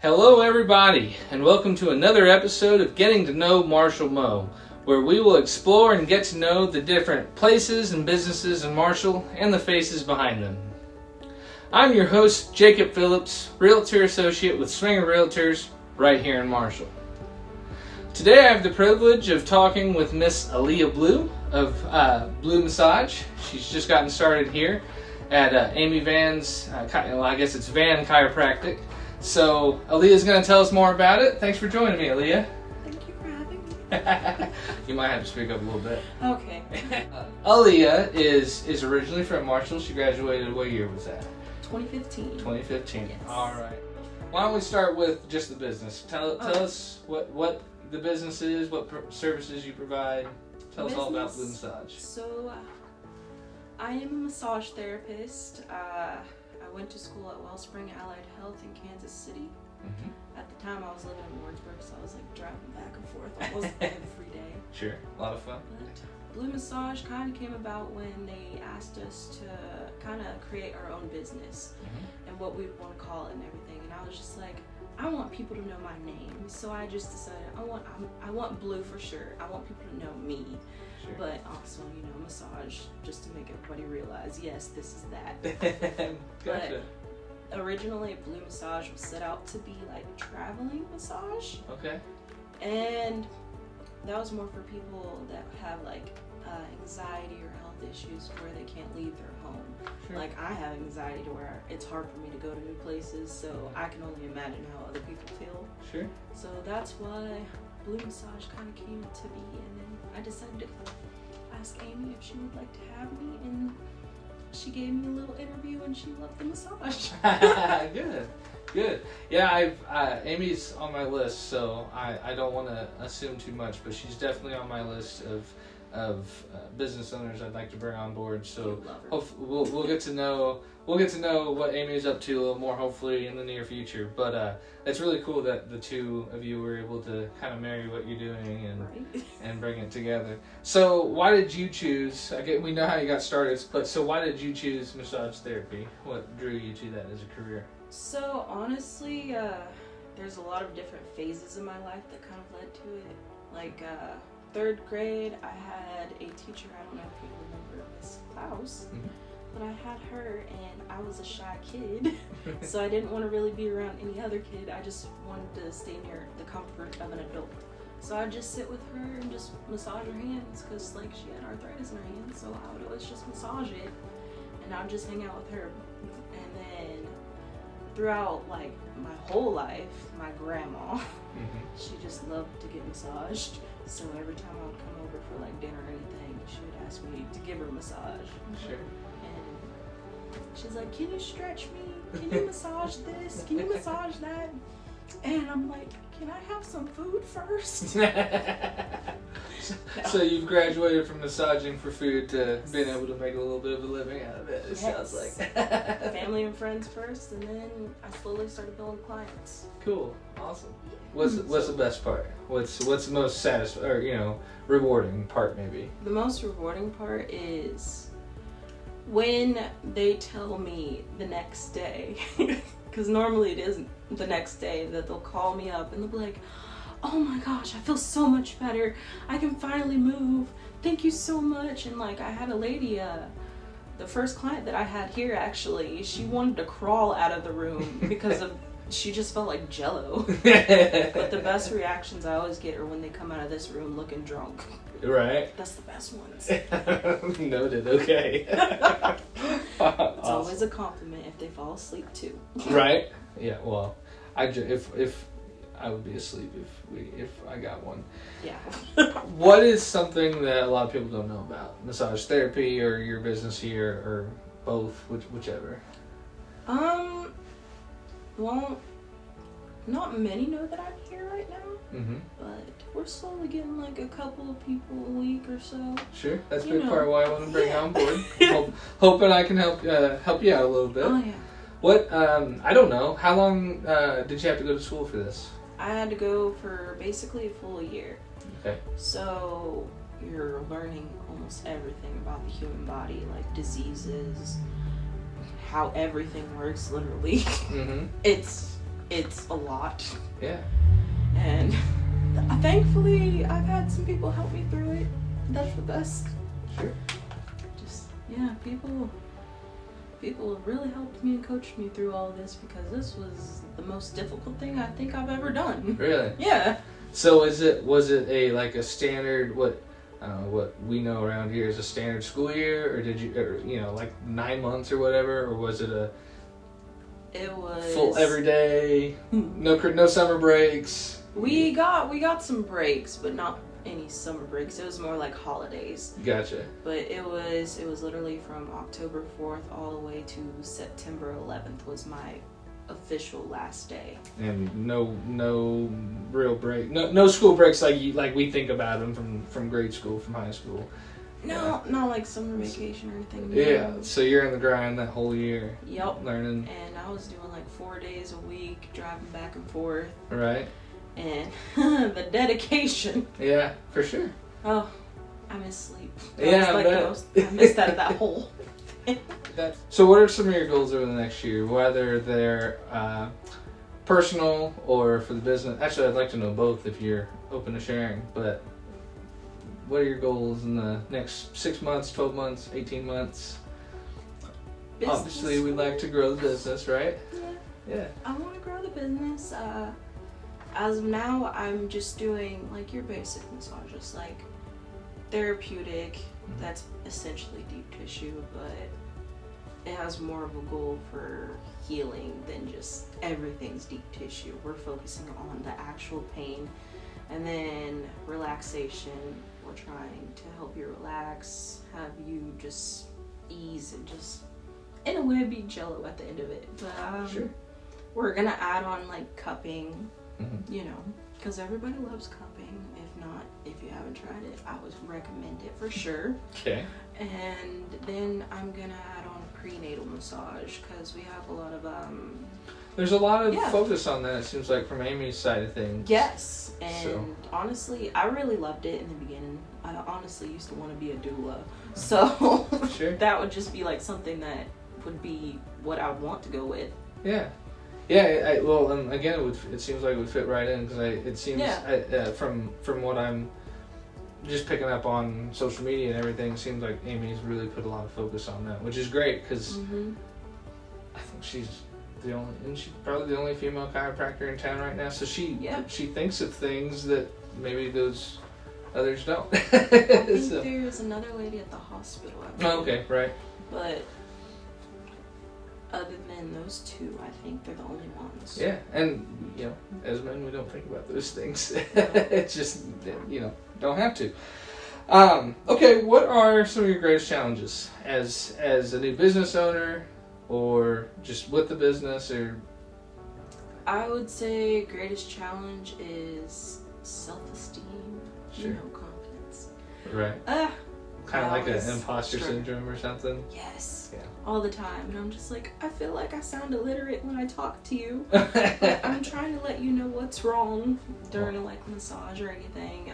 Hello everybody, and welcome to another episode of Getting to Know Marshall Mo, where we will explore and get to know the different places and businesses in Marshall and the faces behind them. I'm your host, Jacob Phillips, Realtor Associate with Swinger Realtors, right here in Marshall. Today I have the privilege of talking with Miss Aliyah Blue of Blue Massage. She's just gotten started here at Amy Van's, I guess it's Van Chiropractic. So Aliyah's going to tell us more about it. Thanks for joining me, Aliyah. Thank you for having me. You might have to speak up a little bit. Okay. Aliyah is originally from Marshall. She graduated, what year was that? 2015. 2015. Yes. All right. Why don't we start with just the business? Tell us what the business is, what services you provide. Tell us all about Blue Massage. So, I am a massage therapist. I went to school at Wellspring Allied Health in Kansas City. Mm-hmm. At the time, I was living in Warrensburg, so I was like driving back and forth almost every day. Sure, a lot of fun. But Blue Massage kind of came about when they asked us to kind of create our own business and what we want to call it and everything. And I was just like, I want people to know my name, so I just decided I want Blue for sure. I want people to know me. Sure. But also, massage, just to make everybody realize, yes, this is that. Gotcha. But originally, Blue Massage was set out to be like traveling massage. Okay. And that was more for people that have like anxiety or health issues where they can't leave their home. Sure. Like I have anxiety to where it's hard for me to go to new places, so I can only imagine how other people feel. Sure. So that's why Blue Massage kind of came to be, and then I decided to ask Amy if she would like to have me, and she gave me a little interview, and she loved the massage. Good. Yeah, Amy's on my list, so I don't want to assume too much, but she's definitely on my list of business owners I'd like to bring on board. So we'll get to know what Amy's up to a little more, hopefully in the near future. But it's really cool that the two of you were able to kind of marry what you're doing and bring it together. So why did you choose? We know how you got started, but so why did you choose massage therapy? What drew you to that as a career? So honestly, there's a lot of different phases in my life that kind of led to it. Like third grade, I had a teacher, I don't know if you remember Miss Klaus, but I had her and I was a shy kid, so I didn't want to really be around any other kid. I just wanted to stay near the comfort of an adult. So I'd just sit with her and just massage her hands, because like she had arthritis in her hands, so I would always just massage it, and I'd just hang out with her. And then throughout like my whole life, my grandma, she just loved to get massaged. So every time I would come over for like dinner or anything, she would ask me to give her a massage. Sure. And she's like, "Can you stretch me? Can you massage this? Can you massage that?" And I'm like, "Can I have some food first?" So you've graduated from massaging for food to being able to make a little bit of a living out of it. It sounds like. Family and friends first, and then I slowly started building clients. Cool, awesome. What's the best part? What's the most satisfying, or rewarding part maybe? The most rewarding part is when they tell me the next day, because normally it isn't the next day, that they'll call me up and they'll be like, "Oh my gosh, I feel so much better. I can finally move. Thank you so much." And like I had a lady, the first client that I had here actually, she wanted to crawl out of the room because she just felt like jello. But the best reactions I always get are when they come out of this room looking drunk. Right. That's the best ones. Noted. Okay. It's always a compliment if they fall asleep too. Right. Yeah. Well, if I would be asleep if I got one. Yeah. What is something that a lot of people don't know about massage therapy or your business here, or both, whichever? Well, not many know that I'm here right now, but we're slowly getting like a couple of people a week or so. Sure, that's a big part of why I want to bring you on board. Hoping I can help you out a little bit. Oh yeah. What, I don't know, how long did you have to go to school for this? I had to go for basically a full year. Okay. So you're learning almost everything about the human body, like diseases, how everything works, literally. Mm-hmm. It's it's a lot. Yeah. And thankfully, I've had some people help me through it. That's the best. Sure. Just, yeah, people really helped me and coached me through all of this, because this was the most difficult thing I think I've ever done. Really? Yeah. So was it a standard, what we know around here is a standard school year, or did you like 9 months or whatever, or was it It was full every day, no summer breaks? We got some breaks, but not any summer breaks. It was more like holidays. Gotcha. But it was literally from October 4th all the way to September 11th was my official last day. And no real break, no school breaks like we think about them from grade school, from high school. No, not like summer vacation or anything. Yeah, so you're in the grind that whole year. Yep. Learning. And I was doing like 4 days a week, driving back and forth. Right. And the dedication. Yeah, for sure. Oh, I miss sleep. I missed out of that whole thing. So what are some of your goals over the next year, whether they're personal or for the business? Actually, I'd like to know both if you're open to sharing, but what are your goals in the next 6 months, 12 months, 18 months? Business. Obviously, we'd like to grow the business, right? Yeah. I want to grow the business. As of now, I'm just doing like your basic massages, like therapeutic. Mm-hmm. That's essentially deep tissue, but it has more of a goal for healing than just everything's deep tissue. We're focusing on the actual pain, and then relaxation. We're trying to help you relax, have you just ease and just in a way be jello at the end of it. But Sure. We're gonna add on like cupping. Mm-hmm. Because everybody loves cupping. If not, if you haven't tried it, I would recommend it for sure. Okay. And then I'm gonna add on prenatal massage, because we have a lot of There's a lot of focus on that, it seems like, from Amy's side of things. Yes, and honestly, I really loved it in the beginning. I honestly used to want to be a doula, so Sure. that would just be like something that would be what I would want to go with. Yeah. Again, it seems like it would fit right in, because it seems from what I'm just picking up on social media and everything, it seems like Amy's really put a lot of focus on that, which is great, because I think she's probably the only female chiropractor in town right now. So she thinks of things that maybe those others don't. I think there's another lady at the hospital. Okay, right. But other than those two, I think they're the only ones. Yeah, and as men, we don't think about those things. It's just don't have to. Okay, what are some of your greatest challenges as a new business owner, or just with the business? Or I would say greatest challenge is self-esteem. Sure. Confidence. Right. Kind of like an imposter syndrome or something. Yes. Yeah. All the time, and I'm just like, I feel like I sound illiterate when I talk to you. But I'm trying to let you know what's wrong during a massage or anything.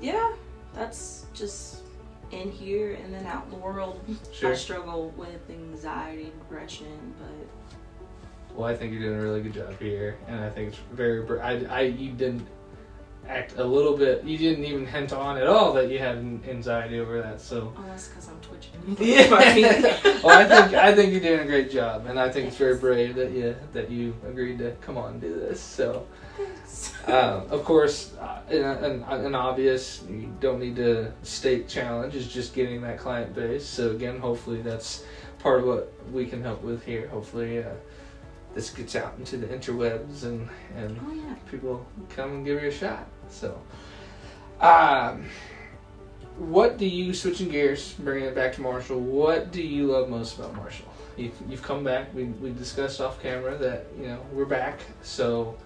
Yeah, that's just in here, and then out in the world. Sure. I struggle with anxiety, depression, but Well, I think you're doing a really good job here, and I think it's very. You didn't act a little bit. You didn't even hint on at all that you had anxiety over that. So. Oh, that's because I'm twitching. Yeah. Well, I think you're doing a great job, and I think it's very brave that you agreed to come on and do this. So. Of course, an obvious, you don't need to state challenge is just getting that client base. So again, hopefully that's part of what we can help with here. Hopefully this gets out into the interwebs and people come and give you a shot. So, what do you, switching gears, bringing it back to Marshall, what do you love most about Marshall? You've come back. We discussed off camera that we're back. So.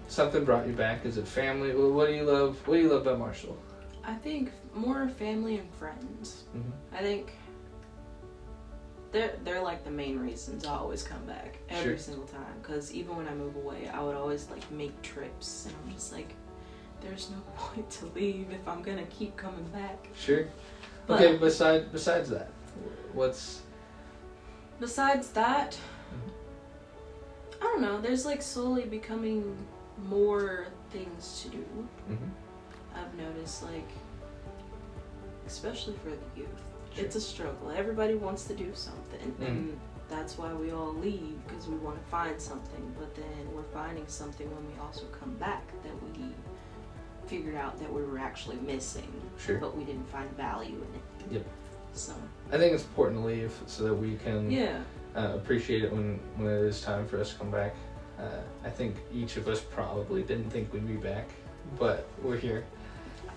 Something brought you back. Is it family? What do you love? What do you love about Marshall? I think more family and friends. Mm-hmm. I think they're like the main reasons I always come back every single time. Because even when I move away, I would always make trips, and I'm just like, there's no point to leave if I'm gonna keep coming back. Sure. But, okay. Besides that, what's? Besides that. Mm-hmm. don't know. There's like slowly becoming more things to do. I've noticed, like, especially for the youth, it's a struggle. Everybody wants to do something, and that's why we all leave, because we want to find something. But then we're finding something when we also come back that we figured out that we were actually missing, but we didn't find value in it. Yep. So I think it's important to leave so that we can appreciate it when it is time for us to come back. I think each of us probably didn't think we'd be back, but we're here.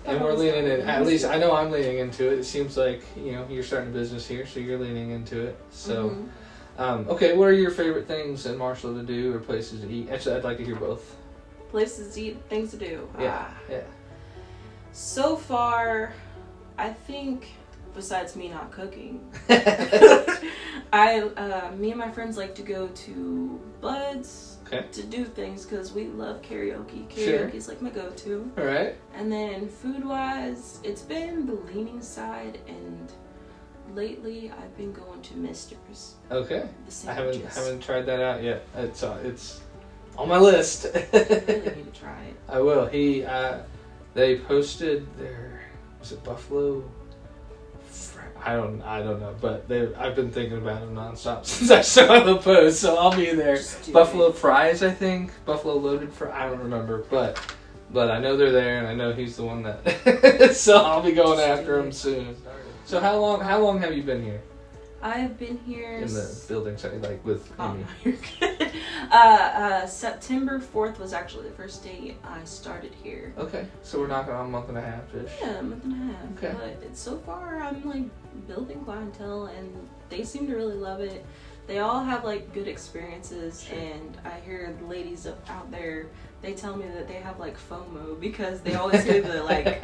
And we're leaning in. At least I know I'm leaning into it. It seems like, you know, you're starting a business here, so you're leaning into it. So, okay, what are your favorite things in Marshall to do or places to eat? Actually, I'd like to hear both. Places to eat, things to do. Yeah. So far, I think, besides me not cooking, me and my friends like to go to Bud's to do things because we love karaoke. Karaoke's like my go-to. All right. And then food-wise, it's been the leaning side, and lately I've been going to Mister's. Okay. The I haven't tried that out yet. It's on my list. I really need to try it. I will. They posted their, was it buffalo? I don't know, but I've been thinking about them nonstop since I saw the post, so I'll be there. Buffalo fries, I think. Buffalo loaded fries. I don't remember, but I know they're there, and I know he's the one that. So I'll be going after him soon. So how long have you been here? I have been here in the building site, like with Amy. You're good. September 4th was actually the first day I started here. Okay, so we're knocking on a month and a half-ish. Yeah, a month and a half. Okay. But so far, I'm like building clientele, and they seem to really love it. They all have like good experiences, and I hear the ladies out there, they tell me that they have like FOMO because they always hear the like,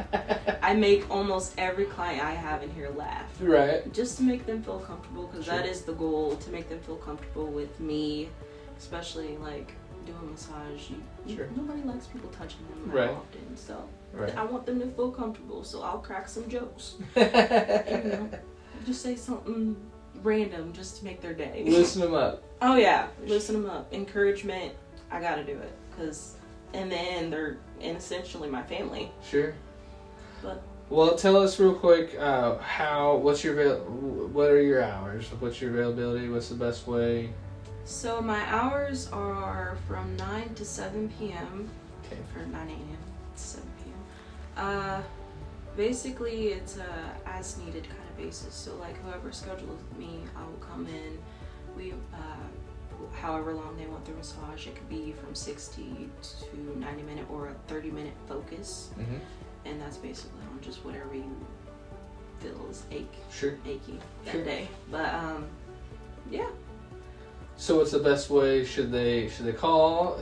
I make almost every client I have in here laugh. Right. Just to make them feel comfortable, because that is the goal, to make them feel comfortable with me, especially like doing massage. Nobody likes people touching them that often, so I want them to feel comfortable, so I'll crack some jokes. And, you know, just say something random just to make their day. Loosen them up. Oh yeah, loosen them up. Encouragement, I gotta do it, because in the end they're essentially my family. Sure. But well, tell us real quick, what are your hours? What's your availability? What's the best way? So my hours are from 9 to 7 p.m. Okay. Or 9 a.m. to 7 p.m. Basically, it's a as needed kind of basis. So like whoever schedules me, I will come in. We, however long they want the massage, it could be from 60 to 90 minute or a 30-minute focus. And that's basically on just whatever you feel is achy that day. But yeah. So what's the best way? Should they call?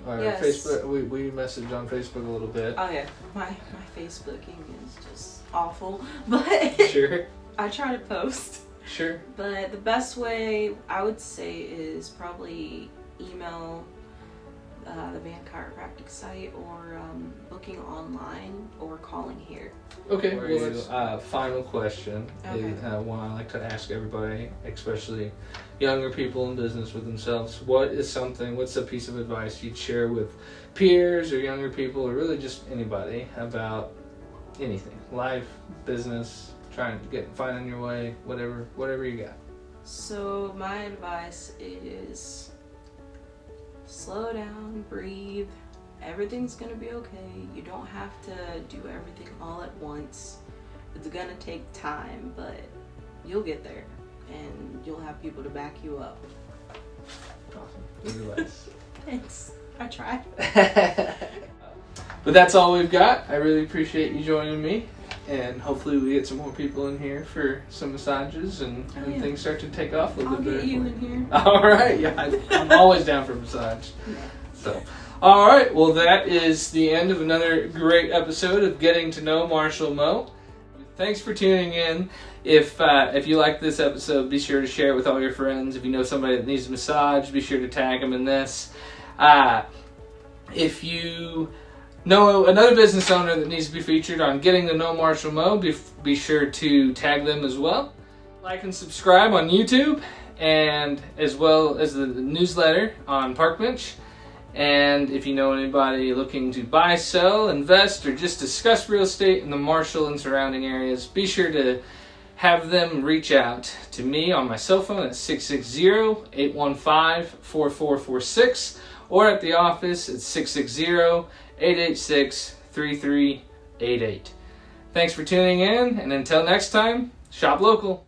Or Facebook? We messaged on Facebook a little bit. Oh yeah, my Facebooking is just awful, but I try to post. Sure. But the best way I would say is probably email the Van Chiropractic site, or booking online, or calling here. Okay. Well, final question is one I like to ask everybody, especially younger people in business with themselves. What's a piece of advice you'd share with peers or younger people, or really just anybody, about anything, life, business, finding your way, whatever you got? So my advice is slow down, breathe. Everything's gonna be okay. You don't have to do everything all at once. It's gonna take time, but you'll get there, and you'll have people to back you up. Awesome. Good advice. Thanks. I tried. But that's all we've got. I really appreciate you joining me, and hopefully we get some more people in here for some massages, and things start to take off a little bit. I'll get you in here. All right. Yeah, I'm always down for a massage. Yeah. So, all right. Well, that is the end of another great episode of Getting to Know Marshall Mo. Thanks for tuning in. If you like this episode, be sure to share it with all your friends. If you know somebody that needs a massage, be sure to tag them in this. If you know another business owner that needs to be featured on Getting to Know Marshall Mo, be sure to tag them as well. Like and subscribe on YouTube, and as well as the newsletter on Parkbench. And if you know anybody looking to buy, sell, invest, or just discuss real estate in the Marshall and surrounding areas, be sure to have them reach out to me on my cell phone at 660-815-4446 or at the office at 660-886-3388. Thanks for tuning in, and until next time, shop local.